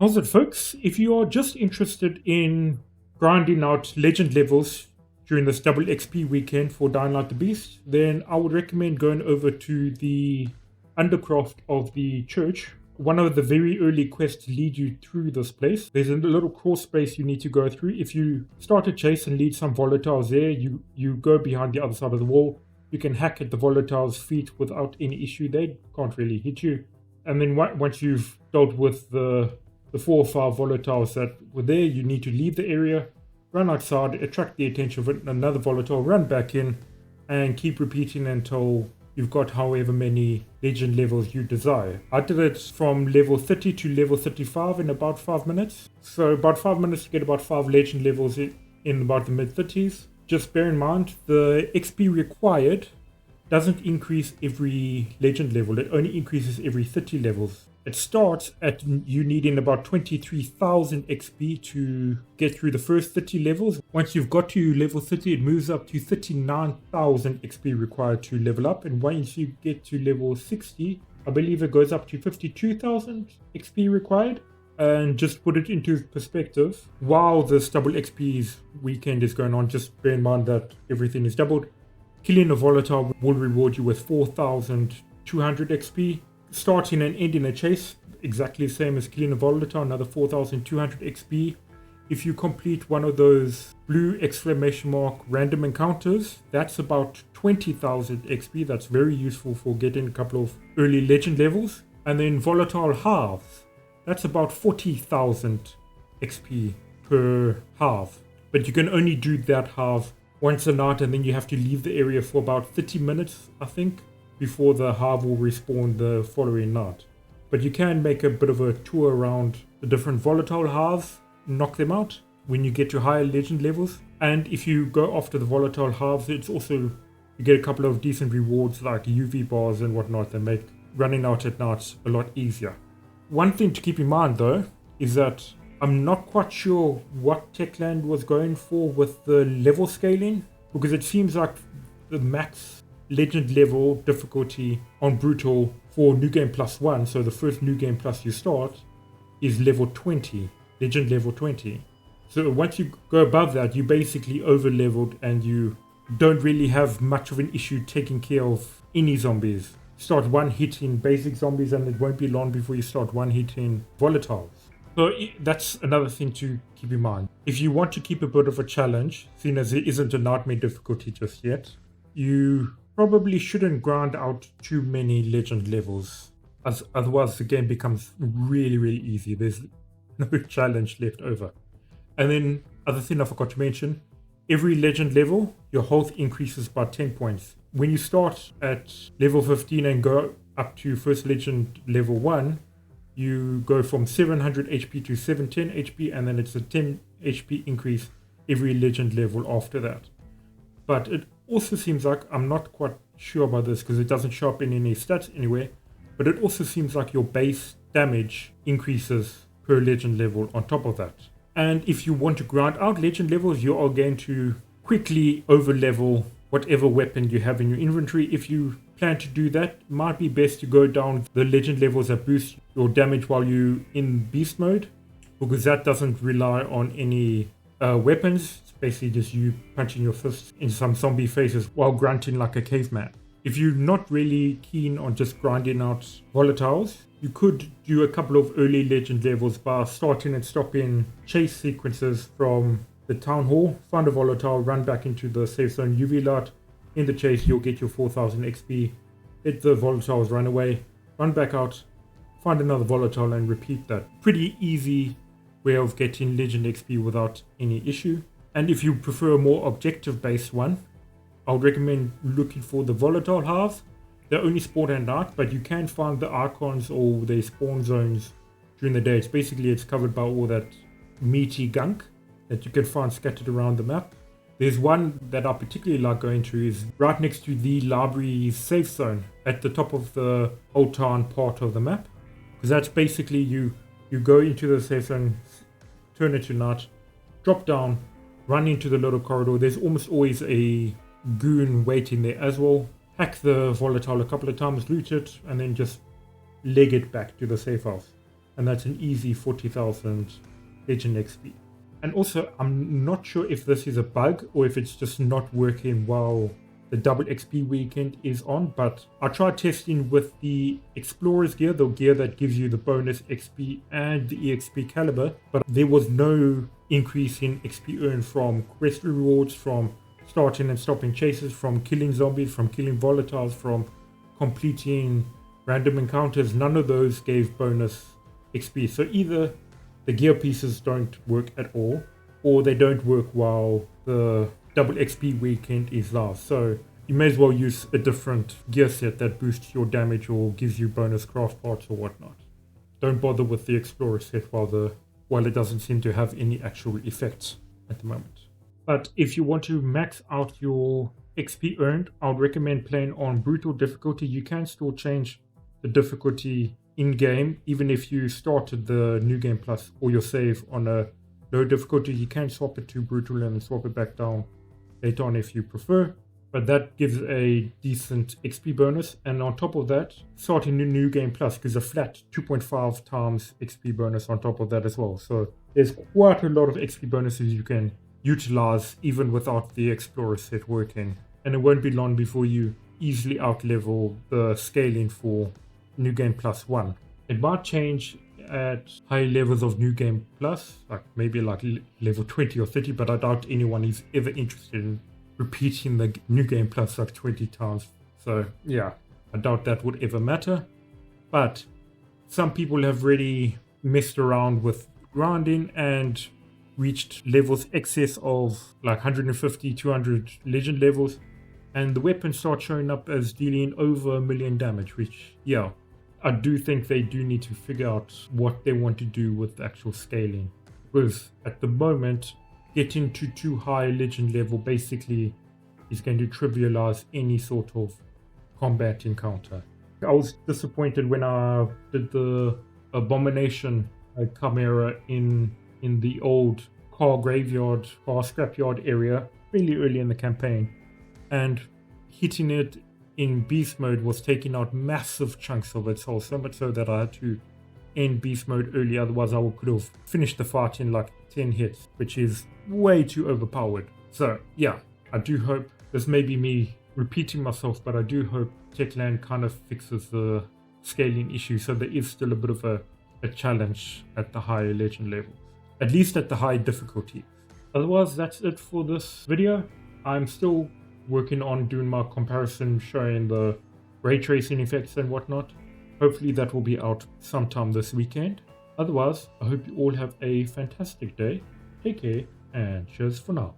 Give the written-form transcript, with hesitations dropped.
How's it, folks? If you are just interested in grinding out legend levels during this double XP weekend for Dying Light the Beast, then I would recommend going over to the Undercroft of the church. One of the very early quests to lead you through this place. There's a little crawl space you need to go through. If you start a chase and lead some volatiles there, you go behind the other side of the wall. You can hack at the volatiles' feet without any issue. They can't really hit you. And then once you've dealt with the 4 or 5 volatiles that were there, you need to leave the area, run outside, attract the attention of another volatile, run back in, and keep repeating until you've got however many legend levels you desire. I did it from level 30 to level 35 in about 5 minutes. So about 5 minutes to get about 5 legend levels in about the mid-30s. Just bear in mind, the XP required doesn't increase every legend level. It only increases every 30 levels. It starts at you needing about 23,000 XP to get through the first 30 levels. Once you've got to level 30, it moves up to 39,000 XP required to level up. And once you get to level 60, I believe it goes up to 52,000 XP required. And just put it into perspective, while this double XP's weekend is going on, just bear in mind that everything is doubled. Killing a volatile will reward you with 4,200 XP. Starting and ending a chase, exactly the same as killing a volatile, another 4,200 XP. If you complete one of those blue exclamation mark random encounters, that's about 20,000 XP. That's very useful for getting a couple of early legend levels. And then volatile halves, that's about 40,000 XP per half. But you can only do that half once a night, and then you have to leave the area for about 30 minutes, I think, before the halve will respawn the following night. But you can make a bit of a tour around the different volatile halves, knock them out when you get to higher legend levels. And if you go after the volatile halves, it's also, you get a couple of decent rewards like UV bars and whatnot that make running out at night a lot easier. One thing to keep in mind though is that I'm not quite sure what Techland was going for with the level scaling, because it seems like the max legend level difficulty on Brutal for New Game Plus 1, so the first New Game Plus you start, is level 20, legend level 20. So once you go above that, you basically over leveled and you don't really have much of an issue taking care of any zombies. Start one hitting basic zombies and it won't be long before you start one hitting volatiles. So that's another thing to keep in mind. If you want to keep a bit of a challenge, seeing as it isn't a nightmare difficulty just yet, you probably shouldn't grind out too many legend levels, as otherwise the game becomes really, really easy. There's no challenge left over. And then, other thing I forgot to mention, every legend level, your health increases by 10 points. When you start at level 15 and go up to first legend level 1, you go from 700 HP to 710 HP, and then it's a 10 HP increase every legend level after that. But it also seems like, I'm not quite sure about this because it doesn't show up in any stats anywhere, but it also seems like your base damage increases per legend level on top of that. And if you want to grind out legend levels, you are going to quickly over level whatever weapon you have in your inventory. If you plan to do that, it might be best to go down the legend levels that boost your damage while you're in beast mode, because that doesn't rely on any weapons. It's basically just you punching your fists in some zombie faces while grunting like a caveman. If you're not really keen on just grinding out volatiles, you could do a couple of early legend levels by starting and stopping chase sequences from the town hall, find a volatile, run back into the safe zone UV light. In the chase, you'll get your 4,000 XP. Let the volatiles run away, run back out, find another volatile, and repeat that. Pretty easy way of getting legend XP without any issue. And if you prefer a more objective-based one, I would recommend looking for the volatile halves. They only spawn at night, but you can find the icons or their spawn zones during the day. It's covered by all that meaty gunk that you can find scattered around the map. There's one that I particularly like going to, is right next to the library safe zone at the top of the old town part of the map. Because that's basically you go into the safe zone, turn it to night, drop down, run into the little corridor. There's almost always a goon waiting there as well. Hack the volatile a couple of times, loot it, and then just leg it back to the safe house. and that's an easy 40,000 Legend XP. And also, I'm not sure if this is a bug or if it's just not working while the double XP weekend is on, but I tried testing with the Explorer's gear, the gear that gives you the bonus XP and the EXP caliber, but there was no increase in XP earned from quest rewards, from starting and stopping chases, from killing zombies, from killing volatiles, from completing random encounters. None of those gave bonus XP. So either the gear pieces don't work at all, or they don't work while the double XP weekend is live. So you may as well use a different gear set that boosts your damage or gives you bonus craft parts or whatnot. Don't bother with the Explorer set while it doesn't seem to have any actual effects at the moment. But if you want to max out your XP earned, I would recommend playing on brutal difficulty. You can still change the difficulty in-game, even if you started the New Game Plus or your save on a low difficulty. You can swap it to brutal and swap it back down later on if you prefer, but that gives a decent XP bonus. And on top of that, starting the New Game Plus gives a flat 2.5 times XP bonus on top of that as well. So there's quite a lot of XP bonuses you can utilize even without the Explorer set working, and it won't be long before you easily outlevel the scaling for New Game Plus 1. It might change at high levels of New Game Plus, like maybe like level 20 or 30, but I doubt anyone is ever interested in repeating the New Game Plus like 20 times. So yeah, I doubt that would ever matter. But some people have already messed around with grinding and reached levels excess of like 150, 200 legend levels, and the weapons start showing up as dealing over 1 million damage, which, yeah, I do think they do need to figure out what they want to do with the actual scaling, because at the moment, getting to too high legend level basically is going to trivialize any sort of combat encounter. I was disappointed when I did the Abomination Chimera in the old car graveyard, car scrapyard area really early in the campaign, and hitting it in beast mode was taking out massive chunks of its soul, so much so that I had to end beast mode early, otherwise I could have finished the fight in like 10 hits, which is way too overpowered. So yeah, I do hope, this may be me repeating myself, but I do hope Techland kind of fixes the scaling issue so there is still a bit of a challenge at the higher legend levels, at least at the high difficulty. Otherwise, that's it for this video. I'm still working on doing my comparison, showing the ray tracing effects and whatnot. Hopefully that will be out sometime this weekend. Otherwise, I hope you all have a fantastic day. Take care and cheers for now.